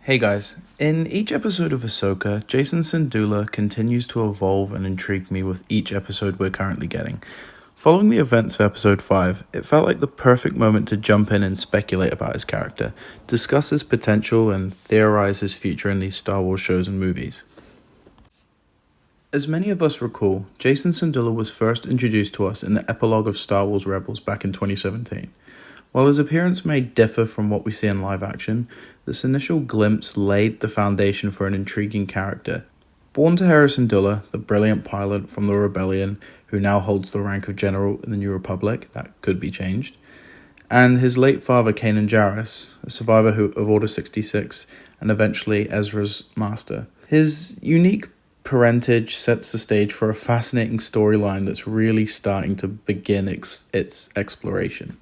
Hey guys, in each episode of Ahsoka, Jacen Syndulla continues to evolve and intrigue me with each episode we're currently getting. Following the events of episode 5, it felt like the perfect moment to jump in and speculate about his character, discuss his potential and theorize his future in these Star Wars shows and movies. As many of us recall, Jacen Syndulla was first introduced to us in the epilogue of Star Wars Rebels back in 2017. While his appearance may differ from what we see in live action, this initial glimpse laid the foundation for an intriguing character. Born to Hera Syndulla, the brilliant pilot from the Rebellion who now holds the rank of General in the New Republic, that could be changed, and his late father Kanan Jarrus, a survivor of Order 66 and eventually Ezra's master. His unique parentage sets the stage for a fascinating storyline that's really starting to begin its exploration.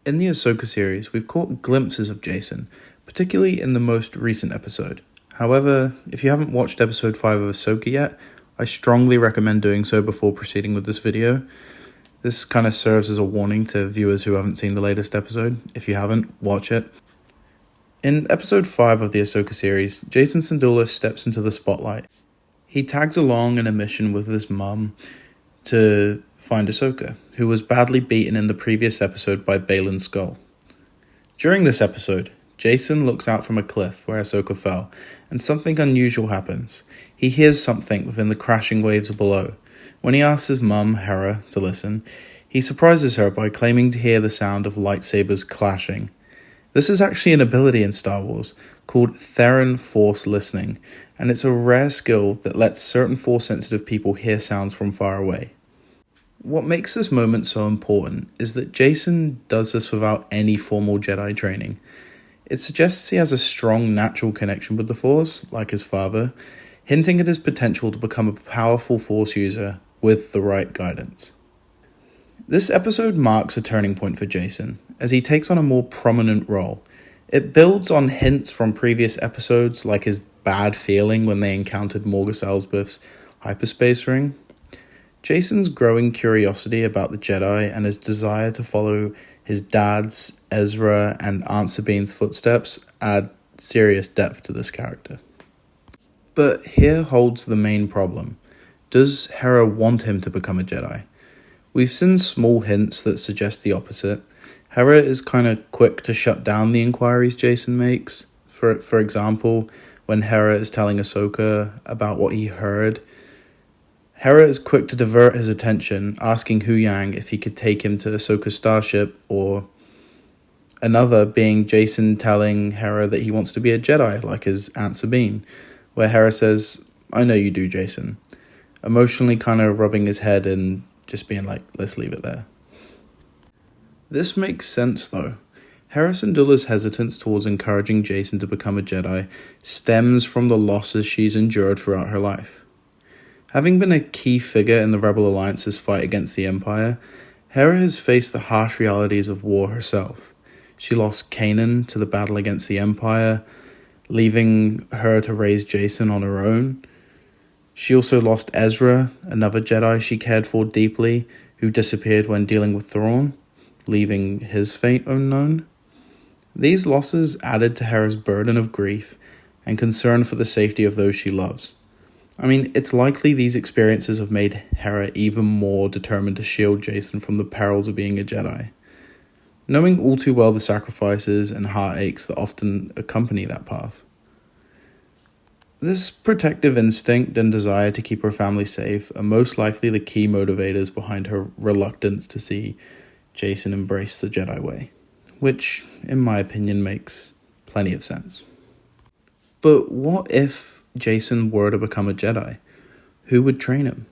In the Ahsoka series, we've caught glimpses of Jacen, particularly in the most recent episode. However, if you haven't watched episode 5 of Ahsoka yet, I strongly recommend doing so before proceeding with this video. This kind of serves as a warning to viewers who haven't seen the latest episode. If you haven't, watch it. In episode 5 of the Ahsoka series, Jacen Syndulla steps into the spotlight. He tags along in a mission with his mum to find Ahsoka, who was badly beaten in the previous episode by Baylan Skoll. During this episode, Jacen looks out from a cliff where Ahsoka fell, and something unusual happens. He hears something within the crashing waves below. When he asks his mum, Hera, to listen, he surprises her by claiming to hear the sound of lightsabers clashing. This is actually an ability in Star Wars called Theron Force Listening, and it's a rare skill that lets certain Force-sensitive people hear sounds from far away. What makes this moment so important is that Jacen does this without any formal Jedi training. It suggests he has a strong natural connection with the Force, like his father, hinting at his potential to become a powerful Force user with the right guidance. This episode marks a turning point for Jacen, as he takes on a more prominent role. It builds on hints from previous episodes, like his bad feeling when they encountered Morgus Elsbeth's hyperspace ring. Jacen's growing curiosity about the Jedi and his desire to follow his dad's, Ezra, and Aunt Sabine's footsteps add serious depth to this character. But here holds the main problem. Does Hera want him to become a Jedi? We've seen small hints that suggest the opposite. Hera is kind of quick to shut down the inquiries Jacen makes. For example, when Hera is telling Ahsoka about what he heard, Hera is quick to divert his attention, asking Huyang if he could take him to Ahsoka's starship, or another being Jacen telling Hera that he wants to be a Jedi like his Aunt Sabine, where Hera says, "I know you do, Jacen," emotionally kind of rubbing his head and just being like, let's leave it there. This makes sense though. Hera Syndulla's hesitance towards encouraging Jacen to become a Jedi stems from the losses she's endured throughout her life. Having been a key figure in the Rebel Alliance's fight against the Empire, Hera has faced the harsh realities of war herself. She lost Kanan to the battle against the Empire, leaving her to raise Jacen on her own. She also lost Ezra, another Jedi she cared for deeply, who disappeared when dealing with Thrawn, leaving his fate unknown. These losses added to Hera's burden of grief and concern for the safety of those she loves. I mean, it's likely these experiences have made Hera even more determined to shield Jacen from the perils of being a Jedi, knowing all too well the sacrifices and heartaches that often accompany that path. This protective instinct and desire to keep her family safe are most likely the key motivators behind her reluctance to see Jacen embrace the Jedi way, which, in my opinion, makes plenty of sense. But what if Jacen were to become a Jedi? Who would train him?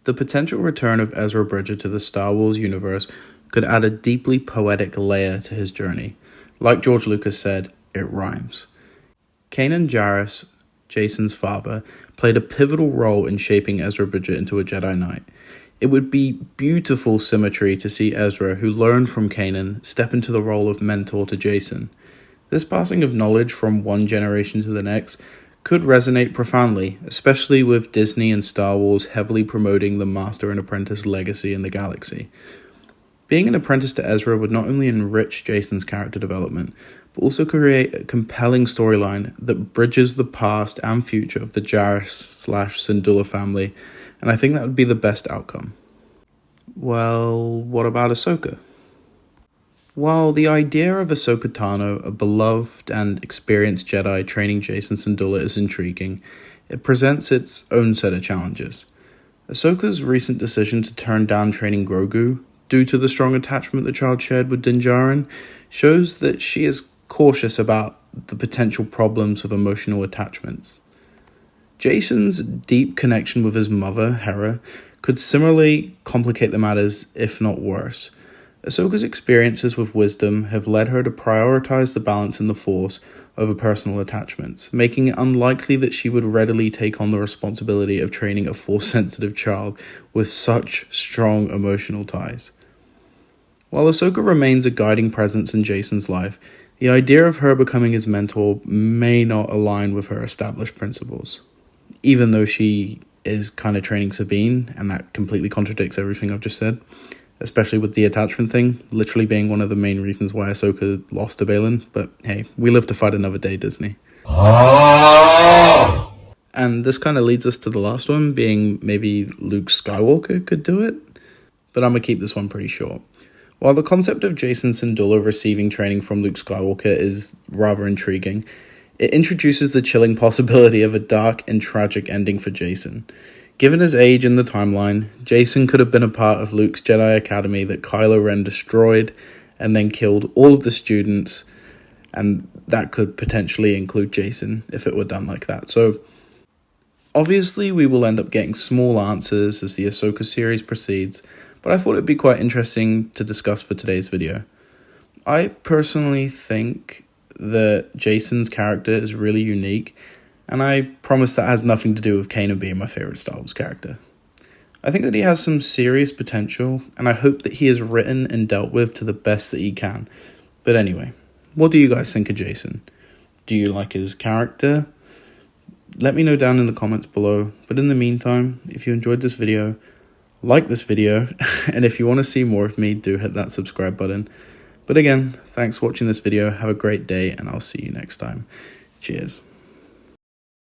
The potential return of Ezra Bridger to the Star Wars universe could add a deeply poetic layer to his journey. Like George Lucas said, it rhymes. Kanan Jarrus, Jacen's father, played a pivotal role in shaping Ezra Bridger into a Jedi Knight. It would be beautiful symmetry to see Ezra, who learned from Kanan, step into the role of mentor to Jacen. This passing of knowledge from one generation to the next could resonate profoundly, especially with Disney and Star Wars heavily promoting the master and apprentice legacy in the galaxy. Being an apprentice to Ezra would not only enrich Jacen's character development, but also create a compelling storyline that bridges the past and future of the Jar/Syndulla family, and I think that would be the best outcome. Well, what about Ahsoka? While the idea of Ahsoka Tano, a beloved and experienced Jedi training Jacen Syndulla, is intriguing, it presents its own set of challenges. Ahsoka's recent decision to turn down training Grogu, due to the strong attachment the child shared with Din Djarin, shows that she is cautious about the potential problems of emotional attachments. Jacen's deep connection with his mother, Hera, could similarly complicate the matters, if not worse. Ahsoka's experiences with wisdom have led her to prioritize the balance in the Force over personal attachments, making it unlikely that she would readily take on the responsibility of training a Force-sensitive child with such strong emotional ties. While Ahsoka remains a guiding presence in Jacen's life, the idea of her becoming his mentor may not align with her established principles. Even though she is kind of training Sabine, and that completely contradicts everything I've just said, especially with the attachment thing, literally being one of the main reasons why Ahsoka lost to Balin, but hey, we live to fight another day, Disney. And this kind of leads us to the last one, being maybe Luke Skywalker could do it, but I'm going to keep this one pretty short. While the concept of Jacen Syndulla receiving training from Luke Skywalker is rather intriguing, it introduces the chilling possibility of a dark and tragic ending for Jacen. Given his age in the timeline, Jacen could have been a part of Luke's Jedi Academy that Kylo Ren destroyed and then killed all of the students, and that could potentially include Jacen if it were done like that. So, obviously we will end up getting small answers as the Ahsoka series proceeds, but I thought it'd be quite interesting to discuss for today's video. I personally think that Jacen's character is really unique, and I promise that has nothing to do with Kanan being my favourite Star Wars character. I think that he has some serious potential, and I hope that he is written and dealt with to the best that he can. But anyway, what do you guys think of Jacen? Do you like his character? Let me know down in the comments below. But in the meantime, if you enjoyed this video, like this video, and if you want to see more of me, do hit that subscribe button. But again, thanks for watching this video, have a great day, and I'll see you next time. Cheers.